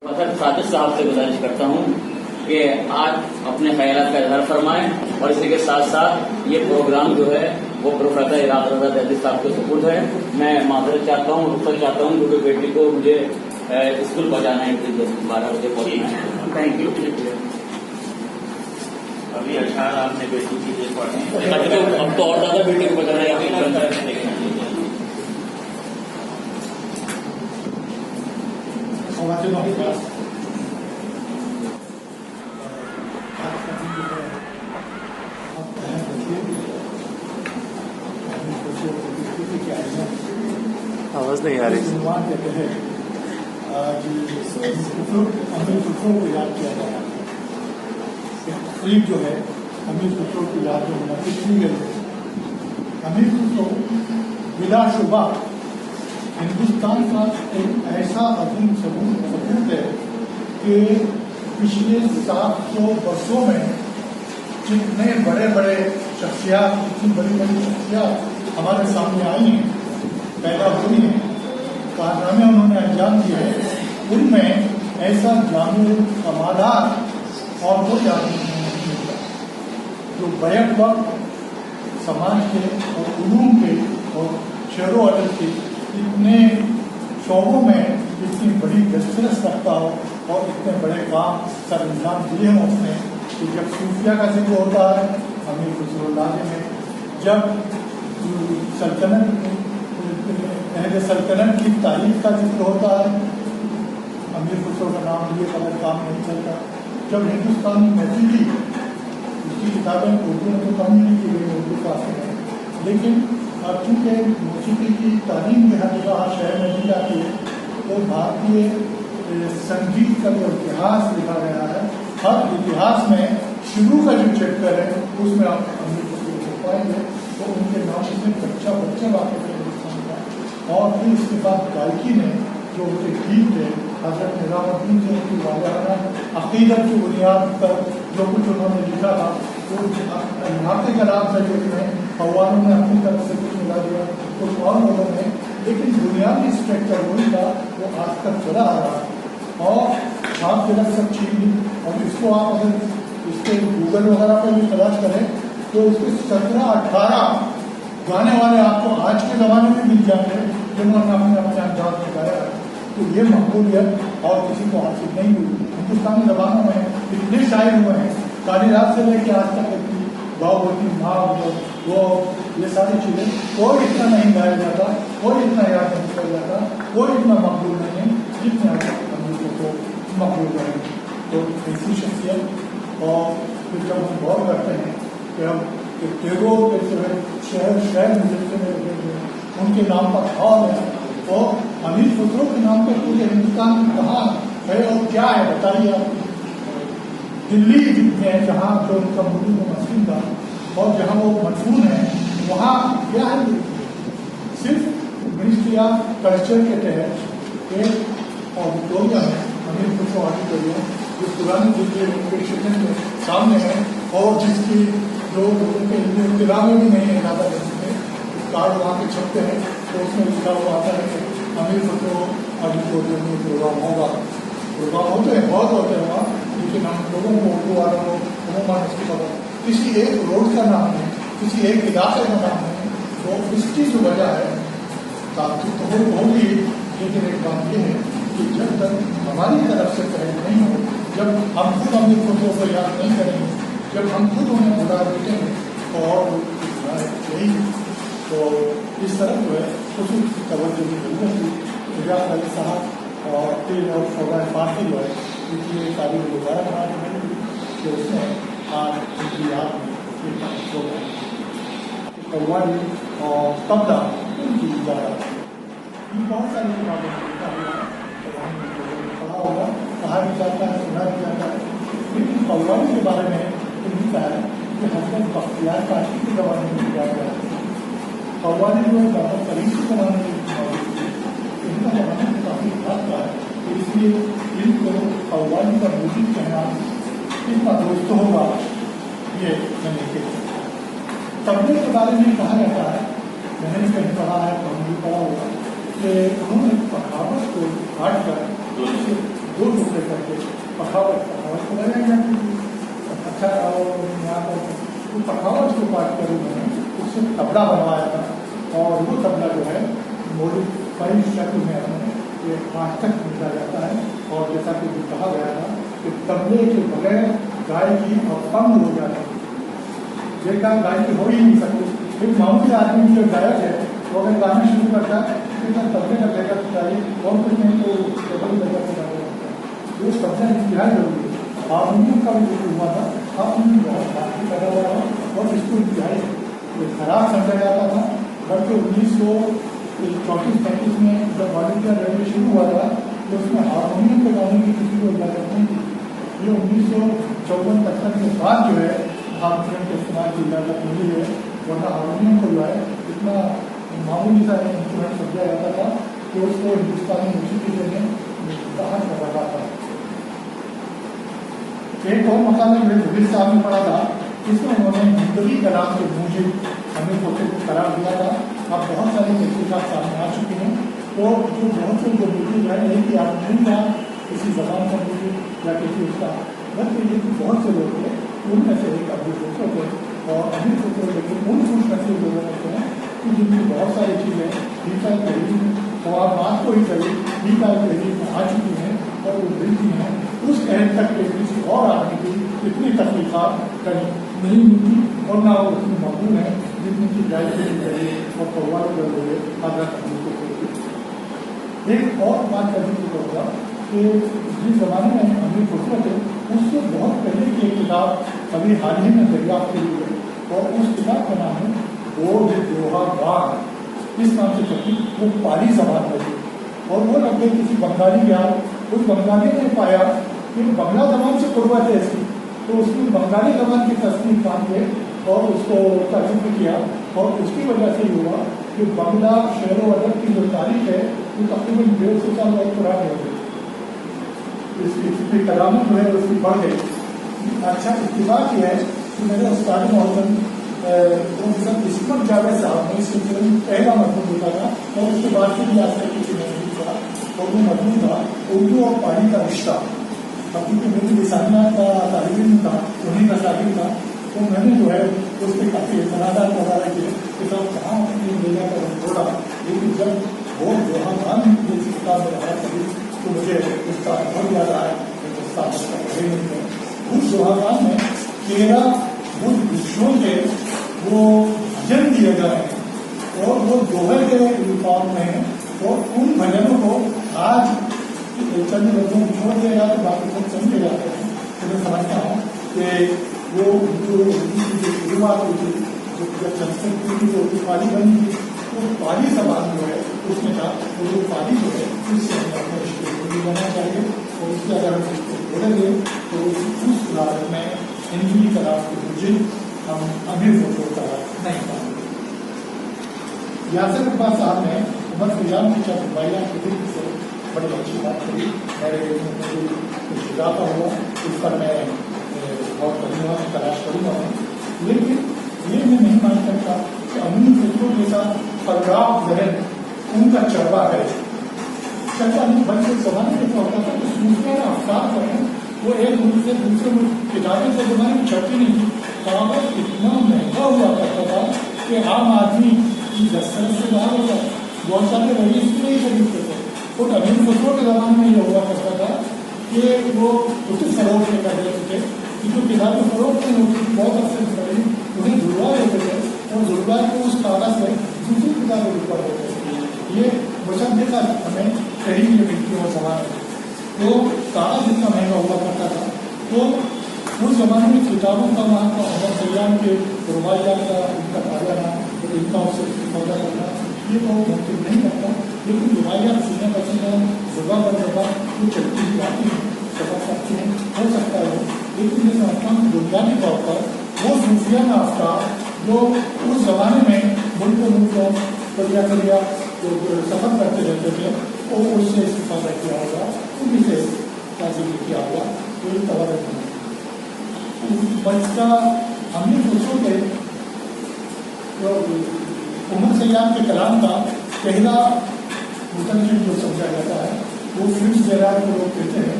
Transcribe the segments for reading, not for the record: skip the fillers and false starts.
ساجد صاحب سے گزارش کرتا ہوں کہ آج اپنے خیالات کا اظہار فرمائیں اور اسی کے ساتھ ساتھ یہ پروگرام جو ہے وہ پروفیسر اراد رضا دہلوی صاحب کے سپرد ہے. میں معذرت چاہتا ہوں, رخصت چاہتا ہوں کیونکہ بیٹی کو مجھے اسکول پہنچانا ہے 12 بجے پہنچنا ہے. Thank you. ابھی اشعار آپ نے بیٹی کے لیے پڑھے, اب تو اور زیادہ بیٹی کو پہنچانا ہے. آواز نہیں آ رہی. کو یاد کیا گیا, تقریب جو ہے امیر خسرو کی یاد میں منعقد کی گئی ہے. امیر خسرو بلا شبہ ہندوستان کا ایک ایسا عظیم ثبوت ہے کہ پچھلے 700 برسوں میں جتنے بڑے بڑے شخصیات, جتنی بڑی بڑی شخصیات ہمارے سامنے آئی ہیں, پیدا ہوئی ہیں, کارنامے انہوں نے انجام دیے ہیں, ان میں ایسا جامع کمالات اور کوئی آدمی نہیں ملتا جو بیک وقت سماج کے اور علوم کے اور شعر و ادب کے اتنے شعبوں میں اتنی بڑی دسترس رکھتا ہو اور اتنے بڑے کام سر انجام دیے ہوں اس نے. کہ جب صوفیہ کا ذکر ہوتا ہے امیر خسرو اللہ میں, جب سلطنت اہل سلطنت کی تاریخ کا ذکر ہوتا ہے امیر خسرو کا نام لیے بغیر کام نہیں چلتا. جب ہندوستانی موسیقی, اس کی کتابیں اردو میں تو کم نہیں کی گئی, اردو کافی ہے, لیکن چونکہ موسیقی کی تعلیم بھی ہر جگہ شہر میں دی جاتی ہے تو بھارتیہ سنگیت کا جو اتہاس لکھا گیا ہے, ہر اتہاس میں شروع کا جو چیپٹر ہے اس میں آپ امیر خسرو کو پائیں گے. تو ان کے نام سے بچہ واقع ہے ہندوستان کا. اور پھر اس کے بعد گائکی نے جو ان کے گیت تھے حضرت نظام الدین سے ان کی والدانہ عقیدت کی بنیاد پر جو کچھ انہوں نے لکھا تھا وہ نعت کلام سے جو ہے قوانوں نے اپنی طرف سے کچھ ملا دیا, کچھ اور لوگوں نے, لیکن بنیادی اسٹرکچر وہی تھا وہ آج تک چلا آ رہا. اور آپ جگہ سب چھین لی, اور اس کو آپ اگر اس کے گوگل وغیرہ پہ بھی تلاش کریں تو اس کے 17-18 گانے والے آپ کو آج کے زمانے میں مل جائیں گے جنہوں نے اپنے انداز میں گایا ہے. تو یہ مقبولیت اور کسی کو حاصل نہیں ہوئی. ہندوستانی زبانوں میں اتنے شاعر ہوئے ہیں, کالیداس سے لے کے آج تک اتنی باوبتی ماں وہ یہ ساری چیزیں, کوئی اتنا نہیں گایا جاتا, کوئی اتنا یاد نہیں کیا جاتا, کوئی اتنا مقبول نہیں ہے جتنے امیر کو مقبول ہے. تو ایسی شخصیت. اور پھر جب ہم غور کرتے ہیں کہ ہم ٹیگور کے جو ہے شہر مجسمے میں لگے ہیں, ان کے نام پر ہال ہے, اور امیر خسرو کے نام پر پورے ہندوستان میں کہاں ہے اور کیا ہے بتائیے آپ. دلی میں جہاں جو ان کا ملک میں مسکن تھا اور جہاں وہ مدفون ہے وہاں کیا ہے, صرف منسٹری آف کلچر کے تحت ایک آڈیٹوریم ہے امیر خسرو آڈیٹوریم, جو پرانی دلی کے سامنے ہے, اور جس کی جو ان کے اطلاع میں بھی نہیں ہے زیادہ کرتے کارڈ وہاں کے چھپتے ہیں تو اس میں لکھا ہوا آتا ہے کہ امیر خسرو آڈیٹوریم میں پروگرام ہوگا. پروگرام ہوتے ہیں, بہت ہوتے ہیں وہاں, لیکن ہم لوگوں کو اردو والوں کو عموماً اس کی خبر کسی ایک روڈ کا نام ہے, کسی ایک علاقے کا نام ہے. تو اس کی جو وجہ ہے تعلق تو ہوگی, لیکن ایک بات یہ ہے کہ جب تک ہماری طرف سے پہل نہیں ہو, جب ہم خود امیر خسرو کو یاد نہیں کریں گے, جب ہم خود انہیں بلا دیتے ہیں تو اور یہی. تو اس طرح جو ہے خصوص کی توجہ کی ضرورت تھی. اجاز علی صاحب اور تیل اور شعبہ پارٹی جو ہے اس لیے تعلیم دوبارہ بنا کے کہ اس نے آج ان کی یاد میں قوالی اور تبلا ان کی اجازت یہ بہت ساری کتابیں پڑھا ہوگا, کہا بھی جاتا ہے, سنا بھی جاتا ہے. لیکن قوالی کے بارے میں لکھتا ہے کہ حضرت بختیار کاشی کے زمانے میں کیا گیا ہے. قوالی جو ہے زیادہ قریب کے زمانے میں ان کا زمانہ کافی خاص کا ہے, اس لیے ان کو قوالی کا موجود کہنا اتنا درست ہوگا یہ میں نہیں کہہ سکتا. تبلے کے بارے میں کہا جاتا ہے, میں نے کہیں پڑھا ہے تو ہم بھی پڑھا ہوگا کہ انہوں نے پخاوت کو کاٹ کر دو ٹکڑے थे, पखावट को बनाई जाती थी। अच्छा, और यहाँ पर तो पखावट को काट कर उन्होंने उससे तबला बनवाया था, और वो तबला जो है मॉडिफाइड शक्ल में हमें ये आज तक मिला जाता है। और जैसा कि कहा गया था कि तबले के बगैर गायकी अपंग हो जाती है, बेकार गायकी हो ही नहीं सकती। एक मामूली आदमी जो गायक है वो अगर गाना शुरू करता है तो तबले का बेहतर चाहिए, और कुछ नहीं तो टेबल बेहतर से गाना होता है। वो तबला इंतजार जरूरी है। हारमोनियम का भी जो हुआ था, हारमोनियम बहुत काफी लगा हुआ था, और इसको इंतजाई खराब समझा जाता था। बल्कि 1934-35 में जब ऑल इंडिया रेडियो शुरू हुआ था तो उसमें हारमोनियम पे गाने की किसी को इजाजत नहीं थी। ये 1954-55 के बाद जो है हारमोनियम के इस्तेमाल की इजाजत मिली है, वरना हारमोनियम को जो है इतना मामूली सा इंस्ट्रूमेंट समझा जाता था कि उसको हिंदुस्तानी मौसीकी में बाहर कर रखा था। एक और मकान में जुबिल साहब ने पढ़ा था, इसमें उन्होंने हिंदवी कलाम के मूजिब हमें फोटो करार दिया था। अब बहुत सारी तहकीकात सामने आ चुकी हैं, तो जो बहुत से जो मूजिब है ये कि आप नहीं था किसी जबान का मूजिब या किसी उसका, बल्कि ये बहुत से लोग थे, उनमें से एक अब्दुल खुसरो थे। और अब्दुल खुसरो लेकिन उन खुश नसीब लोगों में थे कि जिनकी बहुत सारी चीज़ें गीता तहरीर और आप बात को ही करिए गीता तहरीर में आ चुकी हैं और वो मिलती हैं। उस एहद तक के किसी और आदमी की इतनी तकलीफात कहीं नहीं मिलती, और ना वो उतनी मकबूल है जितनी की गायकी करिए और परिवार के लोग आदरा करने को करिए। एक और बात करने की करूँगा कि जिस ज़माने में अमीर खुसरो थे उससे बहुत पहले की एक किताब अभी हाल ही में दरियाफ्त की हुई है, और उस किताब का नाम है बोझ दोहा बाग, इस नाम से चलती। वो पाली जबान में थी, और वो लगभग किसी बंगाली के यहाँ उस बंगाली ने पाया कि बंगला जबान से कुर्बत है इसकी, तो उसने बंगाली जबान की तस्वीर काम के और उसको तर्जुमा किया, और उसकी वजह से ये हुआ कि बंगला शेर व अदब की जो तारीख है वो तकरीबन 150 साल बहुत पुरानी हो गई। इसकी कलामत जो है उसकी बढ़ गई। अच्छा, इसकी बात यह है कि मेरे उस्ताद मोहम्मद प्रोफेसर इस्मत जावेद साहब ने इसके पहला मजमून लिखा था, और उसके बाद से भी आज तक किसी ने नहीं लिखा, और वो मजमून था उर्दू और पानी का रिश्ता। अब क्योंकि मेरी लिसानियात का तालिब इल्म था, उन्हीं का शागिर्द था, तो मैंने जो है उस पर काफ़ी तनाज़ात वगैरह किए कि सब कहाँ ले जाकर बोला। लेकिन जब वो जोहान की किताब में रहा कभी तो मुझे उसका बहुत याद आया, उसका पढ़े नहीं है। उस जोहान में 13 बुद्ध विषयों के वो भजन दिए गए हैं, और वो दोहे के फॉर्म में है, और उन भजनों को आज चंद लोगों को छोड़ दिया जाए तो बाकी सब समझे जाते हैं। तो मैं समझता हूँ कि वो जो शुरुआत हुई थी, जब संस्कृत की जो पाली बनी थी, तो पाली जबान जो है उसने कहा वो जो पाली जो है उससे हमें अपने रिश्ते को भी बनाना चाहिए, और उससे अगर हम रिश्ते बोलेंगे तो उस भारत में हिंदी कलाम की मुझे हम अमीर फोटो का नहीं पाएंगे। यासिर अब्बास साहब ने उमर फैयाम की चौपाइया के दिल से बड़ी अच्छी बात करी। मेरे कुछ इजाफा हुआ, इस पर मैं बहुत करूँगा, तलाश करूँगा, लेकिन ये मैं नहीं मान सकता कि अमीर फोटो के साथ पर्याप्त जहन उनका चरवा है। चर्चा नहीं, बल्कि जमाने में क्या होता था कि सूफियाना अफकार जो है वो एक मुल्क से दूसरे मुल्क किताबें तो जमाने में छपती नहीं थी, कागज इतना महंगा हुआ करता था कि आम आदमी की दस्तरस से बाहर होता, बहुत सारे रईस भी नहीं खरीदते थे। और अमीर खुसरो के ज़माने में ये हुआ करता था कि वो उचित फरोख्त में कर देते थे कि जो किताबें फरोख्त नहीं होती थी बहुत अरसे से करीब उन्हें जुड़वा देते थे, और जुड़वा के उस कागज में दूसरी किताबें लिखवा देते थे। ये मुशद्दिक़ा हमें कहीं ये मिलती है ज़माने में, तो कागज इतना महंगा हुआ करता था। तो उस ज़माने में किताबों का वहाँ का अमर सयाम के रुबाइयात का इनका ताज़ा तो इनका उससे इस्तेफादा करना ये तो मुमकिन नहीं लगता, लेकिन रुबाइयात सीने पर सीना जगह पर जगह वो चलती हुई आती हैं, सफर करती हैं, हो सकता है। लेकिन मैं समझता हूँ बुनियादी तौर पर वो सूफियाना अफकार जो उस ज़माने में मुल्कों करिया जो सफ़र करते रहते थे और उससे इस्तेफादा किया होगा, उन्हीं से ताज़ीम किया होगा, तो ये तवज्जो नहीं। बच्चा अमीर खुसरो के जो उमर सयाम के कलाम का पहला मुतनज़िम जो समझा जाता है वो फिल्म ज़रात को लोग कहते हैं,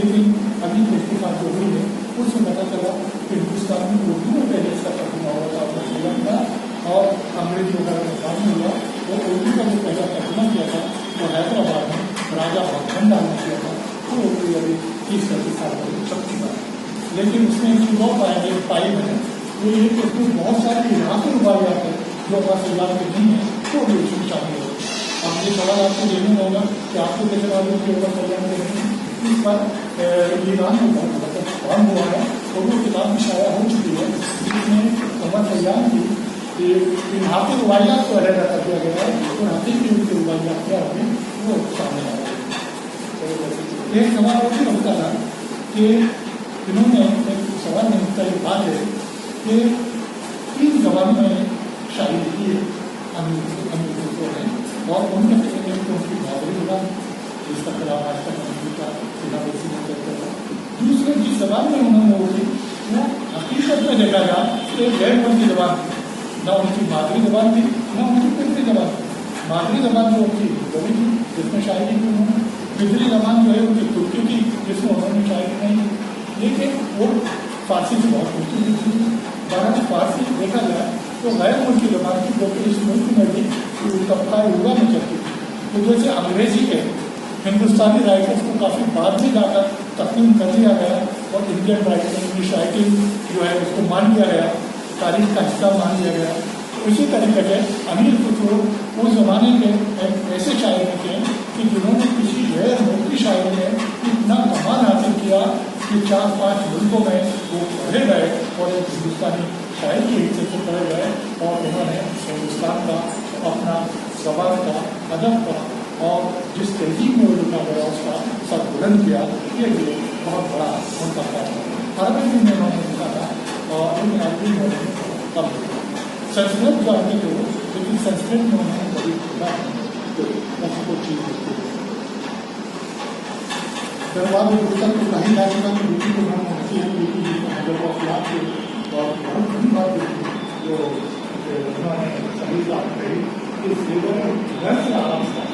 लेकिन अभी तहकीकात जो हुई है उसमें पता चला कि हिंदुस्तान में उर्दू में पहले इसका तर्जुमा हुआ था अपना श्रीलंका और अंग्रेजी वगैरह में काम हुआ। वो उर्दू का जो पहला तर्जुमा किया था वो हैदराबाद में राजा भखंडा ने किया था। वो उर्दू अभी 30-35 साल पहले छप चुका है, लेकिन उसमें एक चुनाव पाई है वो ये कि उसमें बहुत सारे इलाके रुबाइयात है जो हमारे सलाह के नहीं है तो भी उसमें शामिल हो। अब ये सवाल आपको देना होगा कि आपको कैसे मालूम कि होगा कल्याण के नहीं, इस पर ईरान में बहुत मतलब काम हुआ है और वो किताब की शाया हो चुकी है जिसमें मोहम्मद कल्याण की यहाँ के रुबाइयात को अलग कर दिया गया है और हाथी की उनके रुबाइयात क्या होंगे वो सामने आ रहे हैं। एक सवाल और भी होता था कि इन्होंने एक सवाल में मुख्य बात है कि 3 जबानों में शायरी लिखी है अमीर है और उनमें से एक उनकी भावरी जुबान जिसका कलाम आज तक अमीर का सिलाबसी में चलता था। दूसरे जिस जबान में उन्होंने बोली वो हकीकत में देखा गया कि गैर उनकी जबान थी, न उनकी मादरी जबान थी न उनकी पितरी जबान थी। मादरी जबान जो थी वो भी थी जिसमें शायरी की उन्होंने, पितरी जबान जो है उनकी तुर्की थी जिसमें उन्होंने शायरी नहीं की, लेकिन वो फारसी से बहुत मुश्किल थी। बहरहाल फारसी देखा जाए तो गैर मुल्की जबान थी जो कि इस मुल्क में भी तबका युवा में चलती थी। तो जैसे अंग्रेजी के हिंदुस्तानी राइटर्स को काफ़ी बाद में जाकर तस्लीम कर दिया गया और इंडियन राइटिंग इंग्लिश राइटिंग जो है उसको मान लिया गया, तारीख का हिस्सा मान लिया गया। तो इसी तरीके से अमीर खुसरो उस ज़माने के एक ऐसे शायर थे कि जिन्होंने किसी गैर मुल्की शायरी में इतना कमाल हासिल किया कि 4-5 मुल्कों में वो पढ़े गए और एक हिंदुस्तानी शायर के हिस्से से पढ़े गए और उन्होंने हिंदुस्तान का अपना ज़बान का अदब का और जिस तहजीब में वो लिखा गया उसका सब बुलंद किया। ये भी बहुत बड़ा उनका काम है। अरबी में उन्होंने लिखा था और इन अरबी में कम लिखा, संस्कृत जो आगे थे लेकिन संस्कृत में उन्होंने कभी लिखा ऐसी कोई चीज़ होती है। दरबार में पुस्तक को कहीं जा चुका तो बेटी को हम अच्छी है बेटी जी को हैदराबाद के आपके और बहुत बड़ी बात देखी जो उन्होंने सभी बात कही इस घर से आराम से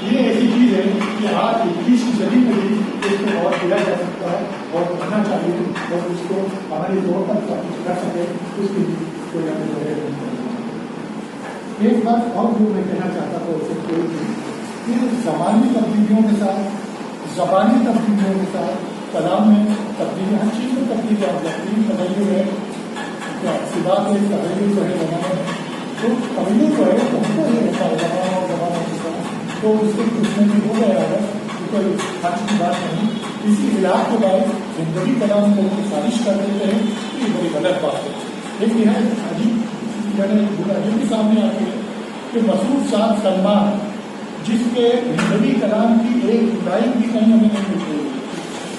ये ऐसी चीज़ है कि आज 21वीं सदी में भी इसको और किया जा सकता है और करना चाहिए और उसको हमारे तौर पर कर सके उसके लिए कोई एक बात और जो मैं कहना चाहता था उससे कोई कि ज़मानी तब्दीलियों के साथ ज़बानी तब्दीलियों के साथ कलाम में तब्दीली हर चीज़ में तब्दीली आप तब्दीली तब्दीली है क्या सिवा के तब्दीली जो है ज़माने में तो तब्दीली जो है हमको ये होता है ज़माना और ज़माना के साथ तो उसके उसमें भी हो गया है कोई हर्ष की बात नहीं। इसी इलाज के बाद जिंदगी कलाम को साजिश कर देते हैं ये बड़ी गलत बात है। लेकिन यह अजीब मैंने अजीब भी सामने आती है कि मसूद साहब सलमान जिसके हिंदवी कलाम की एक लाइन भी कहीं हमें नहीं मिल रही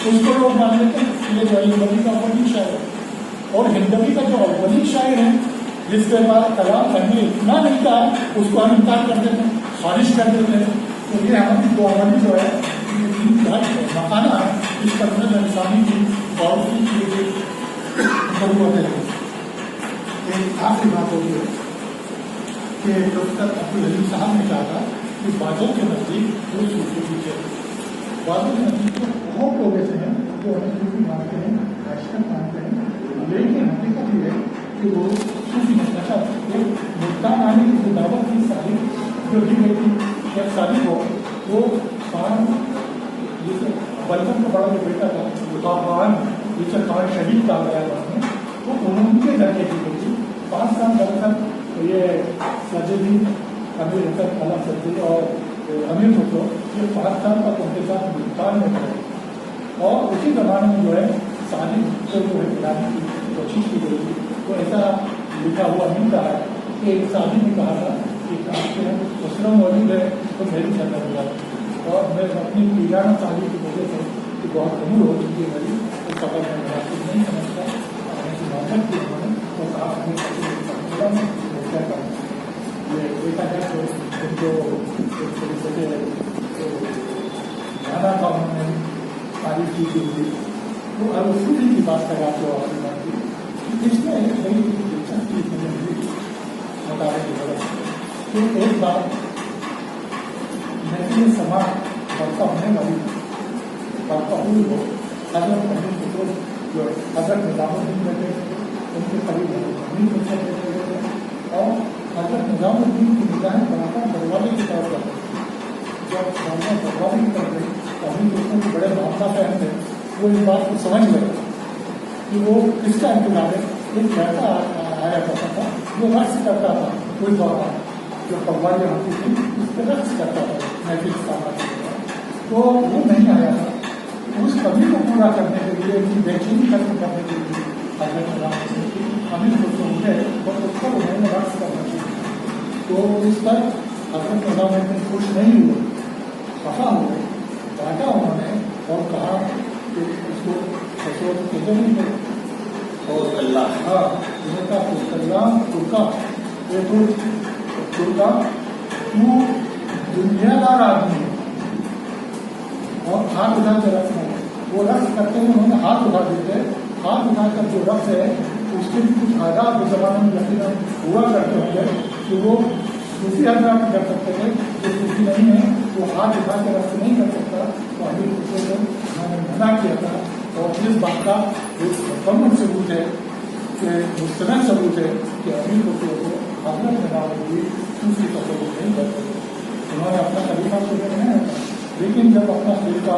उसको लोग मान लेते हैं ये जो हिंदवी का अव्वली शायर और हिंदवी का जो अव्वली शायर है जिसके बाद कलाम हमने इतना नहीं कहा उसको हम इनकार कर देते हैं, खारिज कर देते हैं। तो ये हमारी दो अवली जो है मकाना है इस पर इंसानी की और जरूरत है। एक आखिरी बात होगी कि डॉक्टर अब्दुल हलीम साहब ने कहा था कि बादों के नज़दीक दो सूफी पीछे बादों के नज़दीक तो बहुत लोग ऐसे हैं जो हमें सूफी मानते हैं, हैशकट मानते हैं, लेकिन हकीकत ये है कि वो सूफी मतलब एक मुल्तान आने की जो दावत की शादी जो दी गई थी या शादी को वो खान जैसे बलबन का बड़ा जो बेटा था खान जिसे खान शहीद कहा गया था उसमें तो उनके लड़के की गई थी 5 साल दरअसल ये सजुद्दीन अमीर हसन अला सज्जी और अमीर खुसरो ये 5 साल तक उनके साथ मुल्तान में रहे और उसी जमाने में जो है शादी को जो है पिलाने की कोशिश की गई थी। तो ऐसा लिखा हुआ मिल रहा है कि एक शादी में कहा था कि आपके मुस्लिम मौजूद है तो मेरी चंदा हुआ और मैं अपनी पीराना शादी की वजह से कि बहुत उम्र हो चुकी है मेरी तो सफर में मुनासिब नहीं समझता ऐसी बात की उन्होंने तो कहा हमें क्या करना ये देखा जाए तो उनको एक तरीके से ज़्यादा का उन्होंने तारीफ की थी तो अब सूफी की बात कर आपको अपनी बात की इसमें बड़ी दिलचस्पी मुताबिक की जरूरत है कि एक बार नए समाज वर्षा होने वाली मकबूल हो। हजरत अमीर खुसरो जो हजरत निजामुद्दीन बैठे उनके करीब अमीर खुसरो बैठे थे और हजरत निजामुद्दीन की निगाहें बनाकर दरवाजे की तरफ जाते। जब सामने दरवाजे की तरफ गई तो अमीर खुसरो के बड़े मामला फहम थे, वो इस बात को समझ गए कि वो किसका इंतजार है। एक लड़का आया करता था जो रक्स करता था, कोई दौरान जो कव्वालियाँ होती थी उस पर रक्स करता था महफिल सामने, तो वो नहीं आया था। उस कमी को पूरा करने के लिए, उनकी बेचैनी खत्म करने के लिए अमीर खुसरो उठे और उस पर उन्होंने रक्स करना चाहिए। तो इस पर हजरत निजामुद्दीन खुश नहीं हुए, खफा हुए, डांटा उन्होंने और कहा कि इसको खुसरो के नहीं थे और अल्लाह हाँ उनका कल्लाम तुर्का तुर्का तू दुनियादार आदमी है और हाथ उठा के रखना है। वो रक्स करते हुए उन्होंने हाथ उठा देते, हाथ उठाकर जो रक्स है उसके भी कुछ आदाब उस जमाने में यकीनन हुआ करते होंगे कि वो सूफी हजरात कर सकते थे, जो सूफी नहीं है वो हाथ उठा के रक्स नहीं कर सकता। तो अमीर खुसरो को उन्होंने मना किया था और इस बात का एक मुकम्मल सबूत है कि मुस्तनद सबूत है कि अमीर खुसरो को हजरत निजामुद्दीन सूफी तसव्वुफ नहीं करते थे। उन्होंने अपना तरीका तो नहीं रखा, लेकिन जब अपना तरीका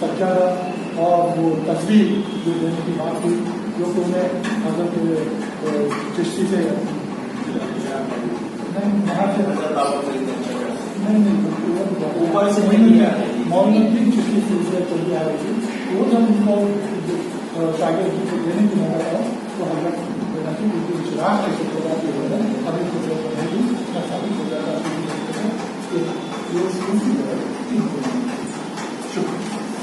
सज्जादा और वो तस्वीर जो देने की बात हुई जो कि उन्हें हजरत चिश्ती से नहीं वहाँ से नहीं ऊपर से नहीं आ रही मौलवी चिश्ती सिलसिला चली आ रही थी। वो जब उनको शागिर्द को देने की नजर आया तो हजरत नसीब चिराग के शुक्रिया की वजह अभी खुसरो को नहीं दी